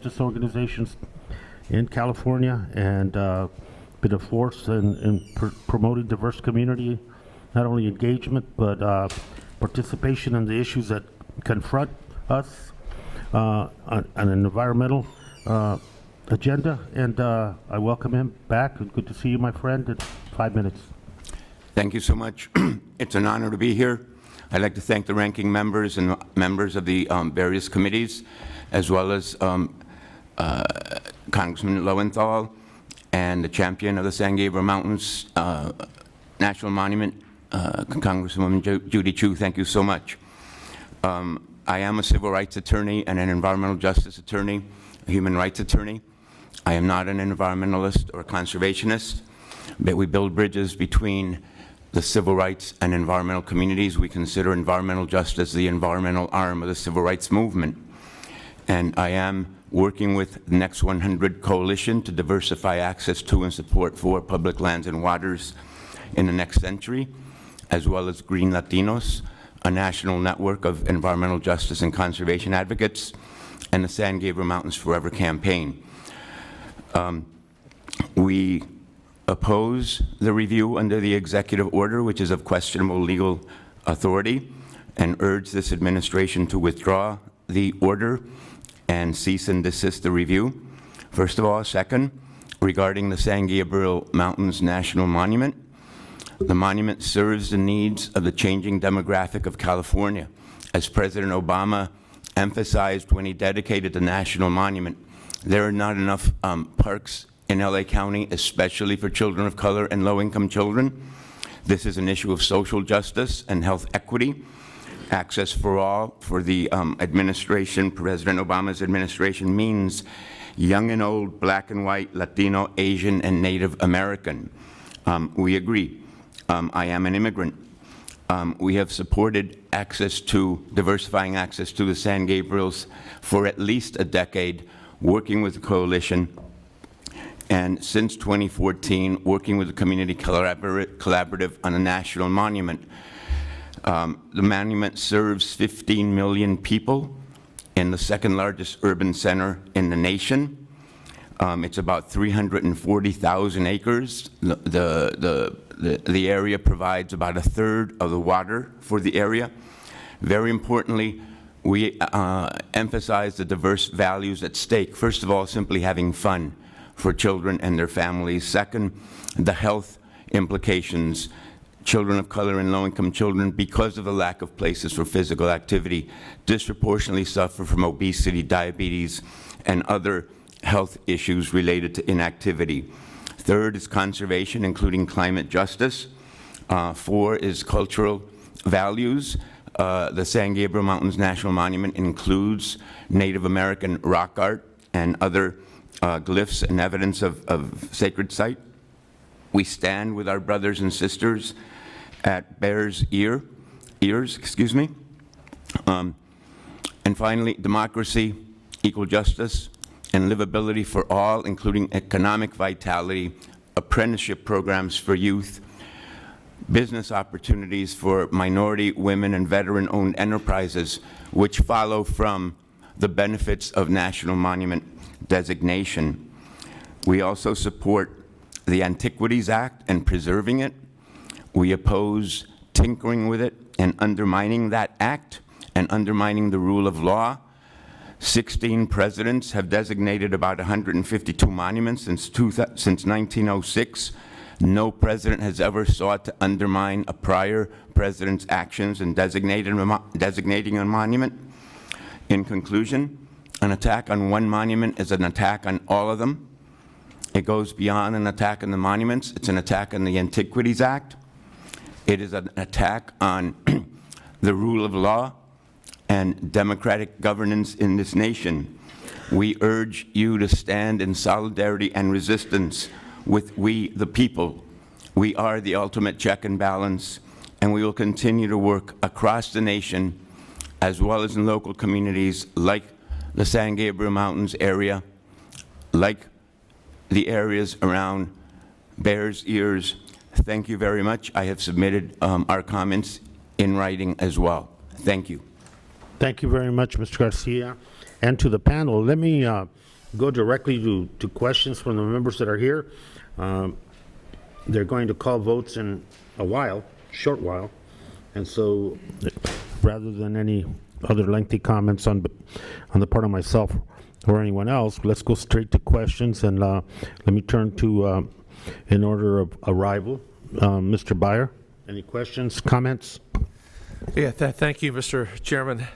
justice organizations in California, and been a force in promoting diverse community, not only engagement, but participation in the issues that confront us on an environmental agenda. And I welcome him back. Good to see you, my friend, in 5 minutes. Thank you so much. It's an honor to be here. I'd like to thank the ranking members and members of the various committees, as well as Congressman Lowenthal and the champion of the San Gabriel Mountains National Monument, Congresswoman Judy Chu. Thank you so much. I am a civil rights attorney and an environmental justice attorney, a human rights attorney. I am not an environmentalist or a conservationist, but we build bridges between the civil rights and environmental communities. We consider environmental justice the environmental arm of the civil rights movement. And I am working with the Next 100 Coalition to diversify access to and support for public lands and waters in the next century, as well as Green Latinos, a national network of environmental justice and conservation advocates, and the San Gabriel Mountains Forever campaign. We oppose the review under the executive order, which is of questionable legal authority, and urge this administration to withdraw the order and cease and desist the review. First of all. Second, regarding the San Gabriel Mountains National Monument, the monument serves the needs of the changing demographic of California. As President Obama emphasized when he dedicated the national monument, there are not enough parks in LA County, especially for children of color and low-income children. This is an issue of social justice and health equity. Access for all for the administration, President Obama's administration, means young and old, black and white, Latino, Asian, and Native American. We agree. I am an immigrant. We have supported diversifying access to the San Gabriels for at least a decade, working with the coalition, and since 2014, working with the Community Collaborative on a national monument. The monument serves 15 million people in the second largest urban center in the nation. It's about 340,000 acres. The area provides about a third of the water for the area. Very importantly, we emphasize the diverse values at stake. First of all, simply having fun for children and their families. Second, the health implications. Children of color and low-income children, because of the lack of places for physical activity, disproportionately suffer from obesity, diabetes, and other health issues related to inactivity. Third is conservation, including climate justice. Four is cultural values. The San Gabriel Mountains National Monument includes Native American rock art and other glyphs and evidence of sacred site. We stand with our brothers and sisters at Bears Ears. And finally, democracy, equal justice, and livability for all, including economic vitality, apprenticeship programs for youth, business opportunities for minority, women, and veteran-owned enterprises, which follow from the benefits of national monument designation. We also support the Antiquities Act and preserving it. We oppose tinkering with it and undermining that act and undermining the rule of law. 16 presidents have designated about 152 monuments since 1906. No president has ever sought to undermine a prior president's actions in designating a monument. In conclusion, an attack on one monument is an attack on all of them. It goes beyond an attack on the monuments. It's an attack on the Antiquities Act. It is an attack on the rule of law and democratic governance in this nation. We urge you to stand in solidarity and resistance with we, the people. We are the ultimate check and balance, and we will continue to work across the nation, as well as in local communities like the San Gabriel Mountains area, like the areas around Bears Ears. Thank you very much. I have submitted our comments in writing as well. Thank you. Thank you very much, Mr. Garcia. And to the panel, let me go directly to questions from the members that are here. They're going to call votes in a while, short while, and so rather than any other lengthy comments on the part of myself or anyone else, let's go straight to questions, and let me turn to, in order of arrival, Mr. Byer. Any questions, comments? Yeah, thank you, Mr. Chairman.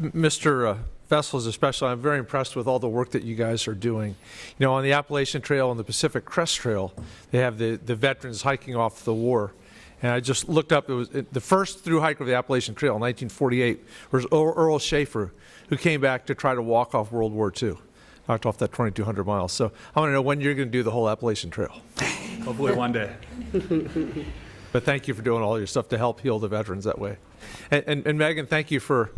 Mr. Vessels especially, I'm very impressed with all the work that you guys are doing. You know, on the Appalachian Trail and the Pacific Crest Trail, they have the veterans hiking off the war. And I just looked up, it was the first through hiker of the Appalachian Trail in 1948 was Earl Schaefer, who came back to try to walk off World War II, knocked off that 2,200 miles. So I want to know when you're going to do the whole Appalachian Trail. Hopefully one day. But thank you for doing all your stuff to help heal the veterans that way. And Megan, thank you for,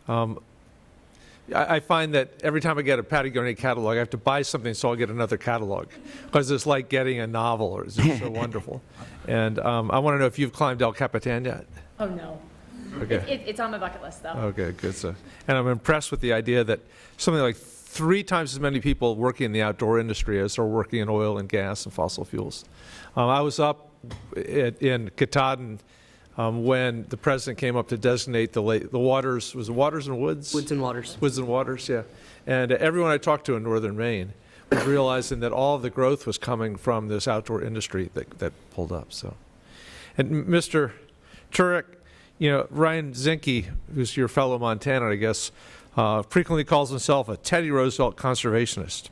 I find that every time I get a Patagonia catalog, I have to buy something so I'll get another catalog, because it's like getting a novel, or it's just so wonderful. And I want to know if you've climbed El Capitan yet. Oh, no. Okay. It's on my bucket list, though. Okay, good stuff. And I'm impressed with the idea that something like 3 times as many people working in the outdoor industry as are working in oil and gas and fossil fuels. I was up in Katahdin when the president came up to designate the waters, was it Waters and Woods? Woods and Waters. Woods and Waters, yeah. And everyone I talked to in northern Maine was realizing that all of the growth was coming from this outdoor industry that pulled up. So, and Mr. Turek, you know, Ryan Zinke, who's your fellow Montanan, I guess, frequently calls himself a Teddy Roosevelt conservationist.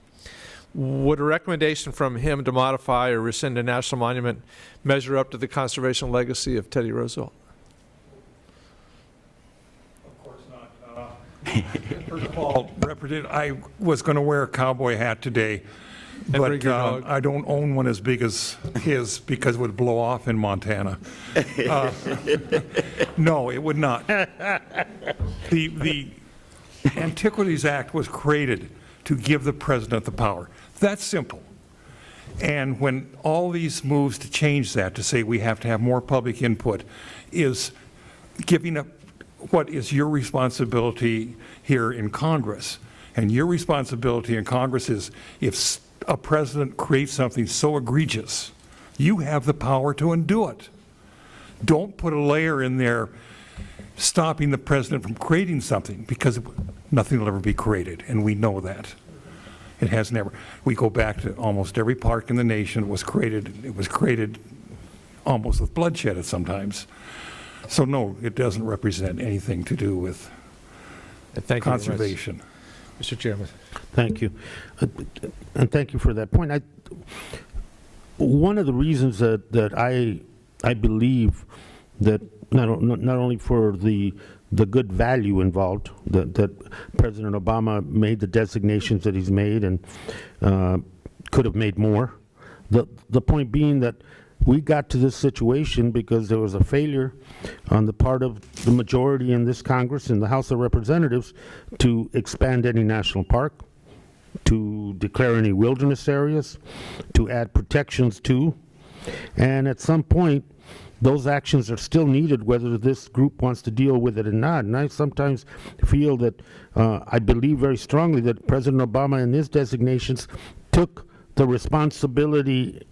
Would a recommendation from him to modify or rescind a national monument measure up to the conservation legacy of Teddy Roosevelt? Of course not. First of all, Representative, I was going to wear a cowboy hat today, bring but your dog. I don't own one as big as his because it would blow off in Montana. No, it would not. The Antiquities Act was created to give the president the power. That's simple. And when all these moves to change that, to say we have to have more public input, is giving up what is your responsibility here in Congress. And your responsibility in Congress is, if a president creates something so egregious, you have the power to undo it. Don't put a layer in there stopping the president from creating something, because nothing will ever be created, and we know that. It has never. We go back to almost every park in the nation. It was created almost with bloodshed at sometimes. So no, it doesn't represent anything to do with Thank you very much, conservation. Mr. Chairman. Thank you. And thank you for that point. One of the reasons that I believe that not only for the good value involved, that President Obama made the designations that he's made, and could have made more. The point being that we got to this situation because there was a failure on the part of the majority in this Congress, in the House of Representatives, to expand any national park, to declare any wilderness areas, to add protections to. And at some point, those actions are still needed, whether this group wants to deal with it or not. And I sometimes feel that, I believe very strongly that President Obama in his designations took the responsibility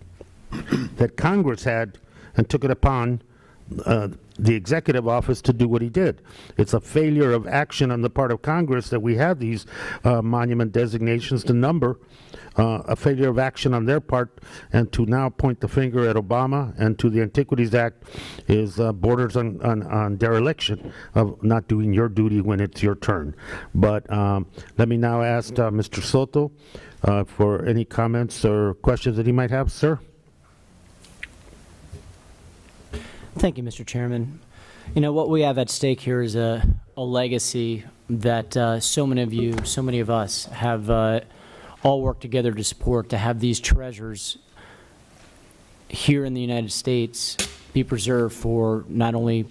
that Congress had and took it upon the executive office to do what he did. It's a failure of action on the part of Congress that we have these monument designations to number, a failure of action on their part, and to now point the finger at Obama and to the Antiquities Act is borders on dereliction of not doing your duty when it's your turn. But let me now ask Mr. Soto for any comments or questions that he might have, sir. Thank you, Mr. Chairman. You know, what we have at stake here is a legacy that so many of us have all worked together to support, to have these treasures here in the United States be preserved for not only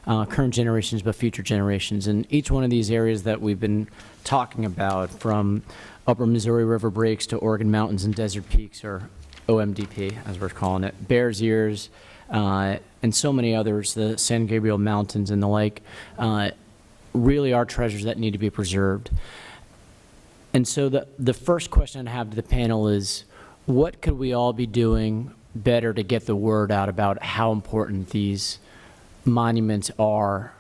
current generations but future generations. And each one of these areas that we've been talking about, from Upper Missouri River Breaks to Oregon Mountains and Desert Peaks, or OMDP as we're calling it, Bears Ears, and so many others, the San Gabriel Mountains and the like, really are treasures that need to be preserved. And so the first question I have to the panel is, what could we all be doing better to get the word out about how important these monuments are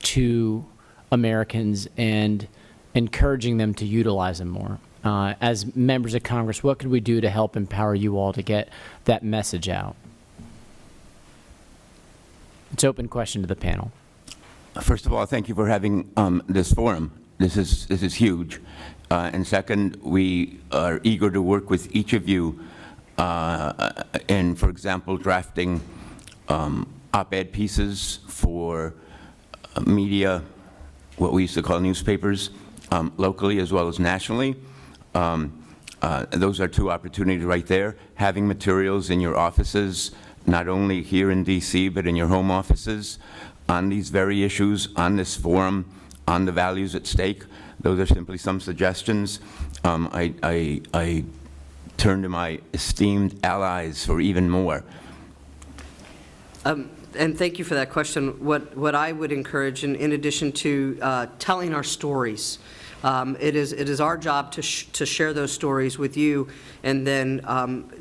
to Americans and encouraging them to utilize them more? As members of Congress, what could we do to help empower you all to get that message out? It's an open question to the panel. First of all, thank you for having this forum. This is huge. And second, we are eager to work with each of you in, for example, drafting op-ed pieces for media, what we used to call newspapers, locally as well as nationally. Those are two opportunities right there. Having materials in your offices, not only here in DC, but in your home offices, on these very issues, on this forum, on the values at stake. Those are simply some suggestions. I turn to my esteemed allies for even more. And thank you for that question. What I would encourage, in addition to telling our stories, it is our job to share those stories with you, and then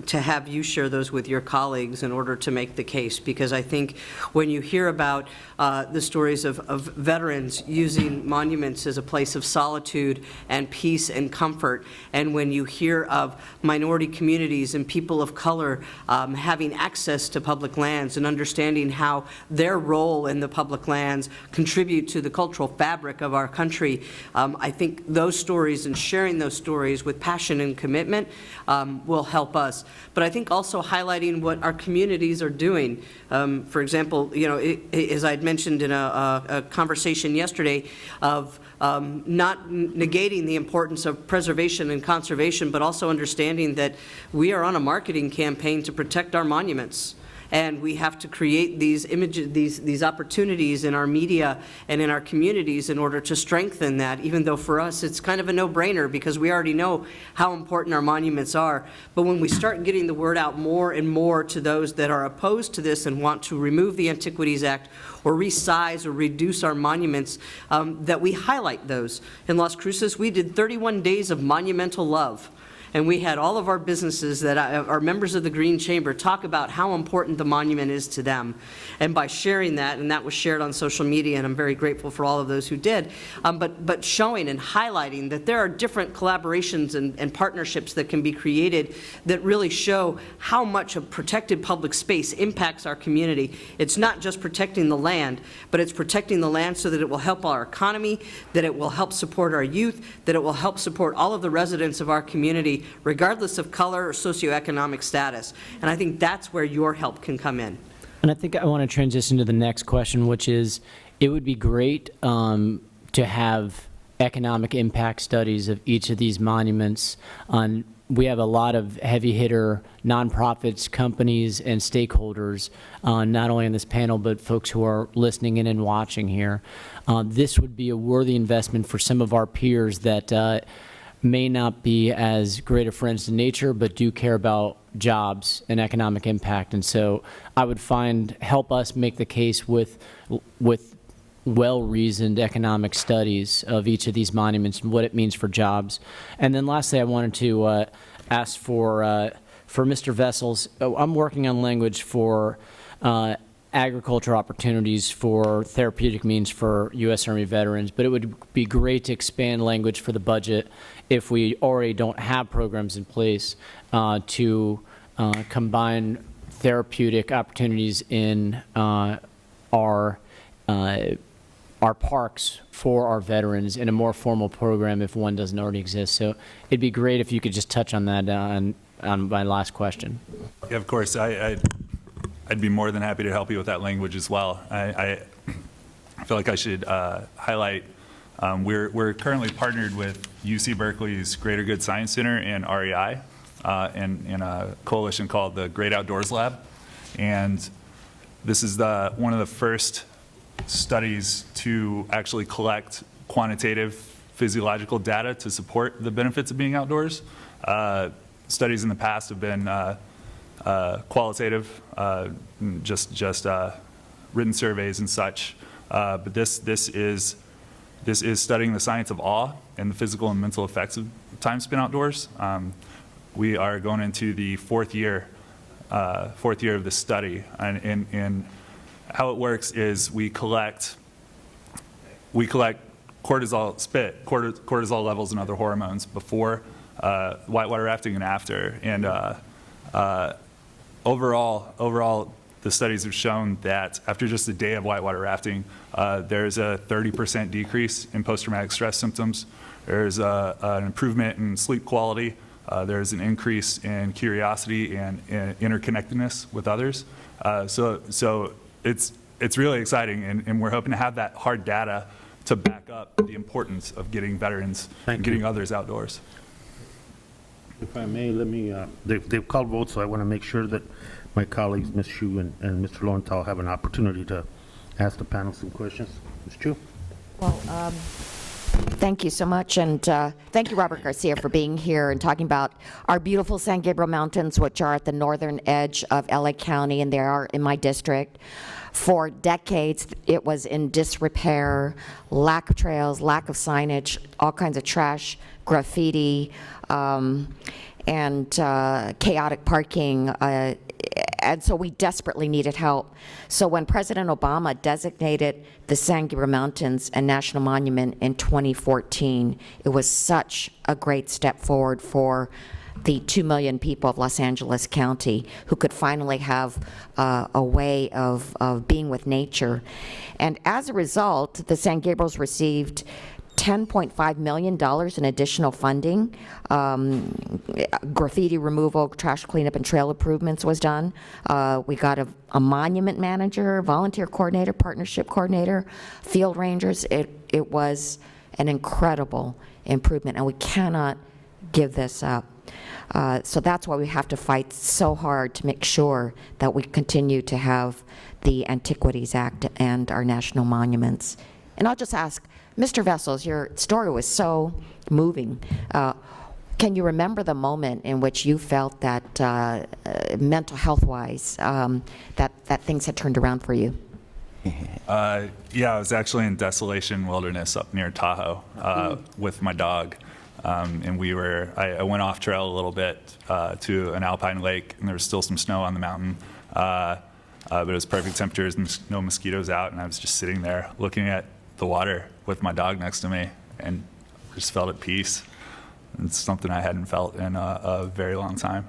to have you share those with your colleagues in order to make the case. Because I think when you hear about the stories of veterans using monuments as a place of solitude and peace and comfort, and when you hear of minority communities and people of color having access to public lands and understanding how their role in the public lands contribute to the cultural fabric of our country, I think those stories and sharing those stories with passion and commitment will help us. But I think also highlighting what our communities are doing. For example, as I'd mentioned in a conversation yesterday, of not negating the importance of preservation and conservation, but also understanding that we are on a marketing campaign to protect our monuments. And we have to create these images, these opportunities in our media and in our communities in order to strengthen that, even though for us it's kind of a no-brainer because we already know how important our monuments are. But when we start getting the word out more and more to those that are opposed to this and want to remove the Antiquities Act or resize or reduce our monuments, that we highlight those. In Las Cruces, we did 31 days of monumental love. And we had all of our businesses that are members of the Green Chamber talk about how important the monument is to them. And by sharing that, and that was shared on social media, and I'm very grateful for all of those who did, but showing and highlighting that there are different collaborations and partnerships that can be created that really show how much a protected public space impacts our community. It's not just protecting the land, but it's protecting the land so that it will help our economy, that it will help support our youth, that it will help support all of the residents of our community, regardless of color or socioeconomic status. And I think that's where your help can come in. And I think I want to transition to the next question, which is, it would be great to have economic impact studies of each of these monuments. We have a lot of heavy hitter nonprofits, companies, and stakeholders, not only on this panel, but folks who are listening in and watching here. This would be a worthy investment for some of our peers that may not be as great of friends to nature, but do care about jobs and economic impact. And so I would help us make the case with well-reasoned economic studies of each of these monuments and what it means for jobs. And then lastly, I wanted to ask for Mr. Vessels. I'm working on language for agriculture opportunities for therapeutic means for U.S. Army veterans, but it would be great to expand language for the budget if we already don't have programs in place to combine therapeutic opportunities in our parks for our veterans in a more formal program if one doesn't already exist. So it'd be great if you could just touch on that on my last question. Yeah, of course. I'd be more than happy to help you with that language as well. I feel like I should highlight, we're currently partnered with UC Berkeley's Greater Good Science Center and REI in a coalition called the Great Outdoors Lab. And this is one of the first studies to actually collect quantitative physiological data to support the benefits of being outdoors. Studies in the past have been qualitative, just written surveys and such. But this is studying the science of awe and the physical and mental effects of time spent outdoors. We are going into the fourth year of this study, and how it works is we collect cortisol, cortisol levels and other hormones before whitewater rafting and after. And overall, the studies have shown that after just a day of whitewater rafting, there's a 30% decrease in post-traumatic stress symptoms. There's an improvement in sleep quality. There's an increase in curiosity and interconnectedness with others. So it's really exciting, and we're hoping to have that hard data to back up the importance of getting veterans and getting others outdoors. If I may, let me, they've called votes, so I want to make sure that my colleagues, Ms. Hsu and Mr. Lowenthal, have an opportunity to ask the panel some questions. Ms. Hsu? Well, thank you so much, and thank you, Robert Garcia, for being here and talking about our beautiful San Gabriel Mountains, which are at the northern edge of LA County, and they are in my district. For decades, it was in disrepair, lack of trails, lack of signage, all kinds of trash, graffiti, and chaotic parking. And so we desperately needed help. So when President Obama designated the San Gabriel Mountains a national monument in 2014, it was such a great step forward for the 2 million people of Los Angeles County who could finally have a way of being with nature. And as a result, the San Gabriels received $10.5 million in additional funding. Graffiti removal, trash cleanup, and trail improvements was done. We got a monument manager, volunteer coordinator, partnership coordinator, field rangers. It was an incredible improvement, and we cannot give this up. So that's why we have to fight so hard to make sure that we continue to have the Antiquities Act and our national monuments. And I'll just ask, Mr. Vessels, your story was so moving. Can you remember the moment in which you felt that mental health-wise, that things had turned around for you? Yeah, I was actually in Desolation Wilderness up near Tahoe with my dog. And I went off trail a little bit to an alpine lake, and there was still some snow on the mountain. But it was perfect temperatures, no mosquitoes out, and I was just sitting there looking at the water with my dog next to me, and just felt at peace. It's something I hadn't felt in a very long time.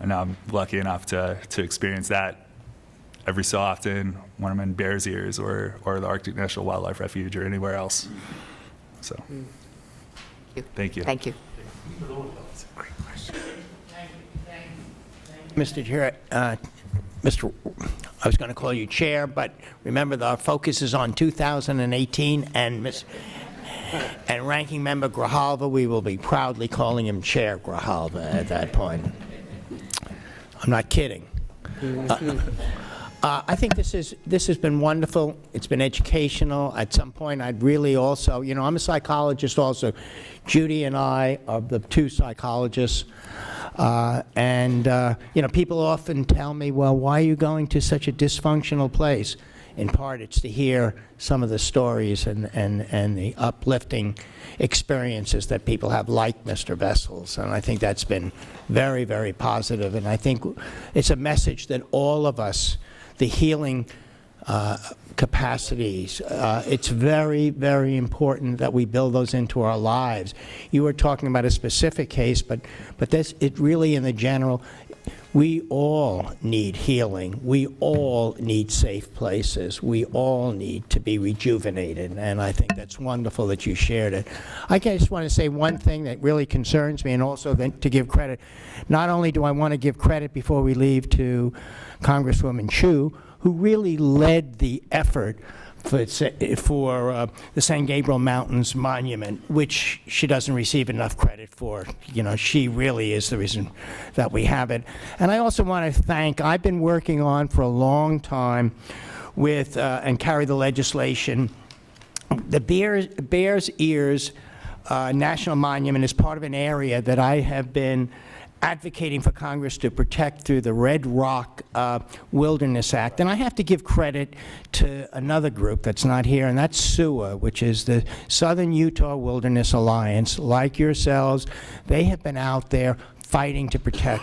And I'm lucky enough to experience that every so often when I'm in Bears Ears or the Arctic National Wildlife Refuge or anywhere else. So, thank you. Thank you. That's a great question. Mr. Chair, I was going to call you Chair, but remember our focus is on 2018, and Ranking Member Grijalva, we will be proudly calling him Chair Grijalva at that point. I'm not kidding. I think this has been wonderful. It's been educational. At some point, I'd really also, I'm a psychologist also. Judy and I are the two psychologists. People often tell me, well, why are you going to such a dysfunctional place? In part, it's to hear some of the stories and the uplifting experiences that people have, like Mr. Vessels. And I think that's been very, very positive. And I think it's a message that all of us, the healing capacities, it's very, very important that we build those into our lives. You were talking about a specific case, but this, it really in the general, we all need healing. We all need safe places. We all need to be rejuvenated, and I think that's wonderful that you shared it. I just want to say one thing that really concerns me, and also then to give credit. Not only do I want to give credit before we leave to Congresswoman Hsu, who really led the effort for the San Gabriel Mountains Monument, which she doesn't receive enough credit for. She really is the reason that we have it. And I also want to thank, I've been working on for a long time with, and carry the legislation, the Bears Ears National Monument is part of an area that I have been advocating for Congress to protect through the Red Rock Wilderness Act. And I have to give credit to another group that's not here, and that's SUA, which is the Southern Utah Wilderness Alliance. Like yourselves, they have been out there fighting to protect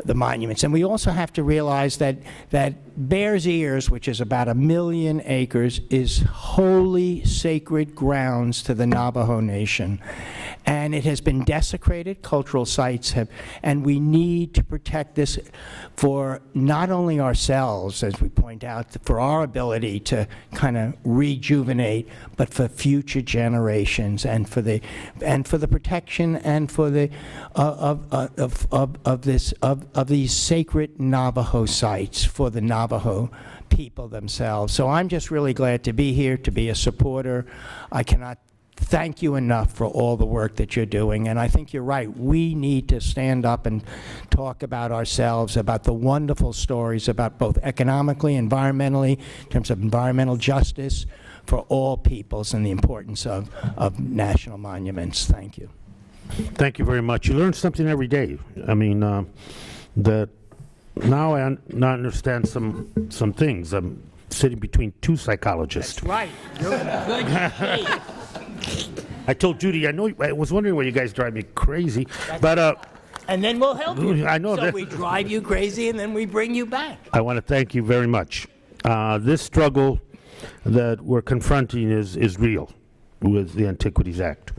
the monuments. And we also have to realize that Bears Ears, which is about 1 million acres, is holy, sacred grounds to the Navajo Nation. And it has been desecrated, cultural sites have, and we need to protect this for not only ourselves, as we point out, for our ability to kind of rejuvenate, but for future generations, and for the protection and for the of these sacred Navajo sites for the Navajo people themselves. So I'm just really glad to be here, to be a supporter. I cannot thank you enough for all the work that you're doing, and I think you're right. We need to stand up and talk about ourselves, about the wonderful stories about both economically, environmentally, in terms of environmental justice for all peoples, and the importance of national monuments. Thank you. Thank you very much. You learn something every day. I mean, that now I understand some things. I'm sitting between two psychologists. That's right. You're in good shape. I told Judy, I was wondering why you guys drive me crazy, but And then we'll help you. I know so that. we drive you crazy, and then we bring you back. I want to thank you very much. This struggle that we're confronting is real with the Antiquities Act.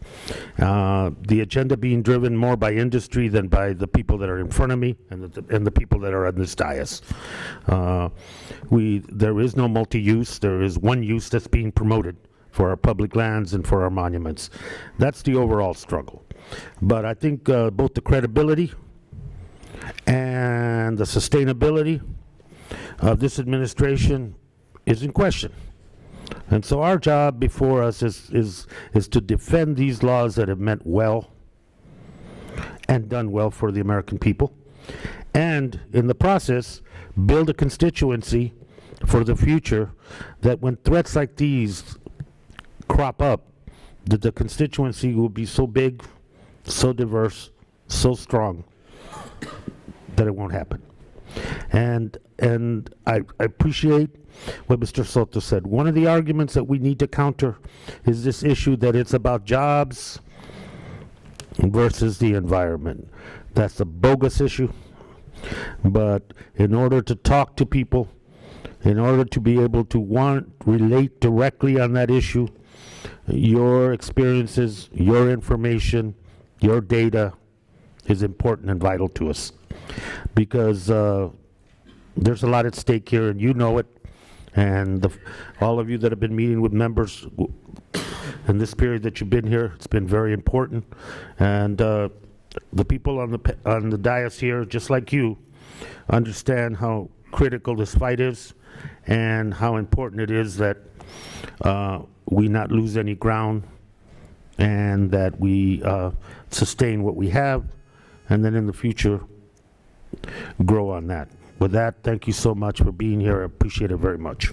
The agenda being driven more by industry than by the people that are in front of me and the people that are on this dais. There is no multi-use. There is one use that's being promoted for our public lands and for our monuments. That's the overall struggle. But I think both the credibility and the sustainability of this administration is in question. And so our job before us is to defend these laws that have meant well and done well for the American people, and in the process, build a constituency for the future that when threats like these crop up, that the constituency will be so big, so diverse, so strong, that it won't happen. And I appreciate what Mr. Soto said. One of the arguments that we need to counter is this issue that it's about jobs versus the environment. That's a bogus issue. But in order to talk to people, in order to be able to relate directly on that issue, your experiences, your information, your data is important and vital to us. Because there's a lot at stake here, and you know it. And all of you that have been meeting with members in this period that you've been here, it's been very important. And the people on the dais here, just like you, understand how critical this fight is and how important it is that we not lose any ground and that we sustain what we have, and then in the future grow on that. With that, thank you so much for being here. I appreciate it very much.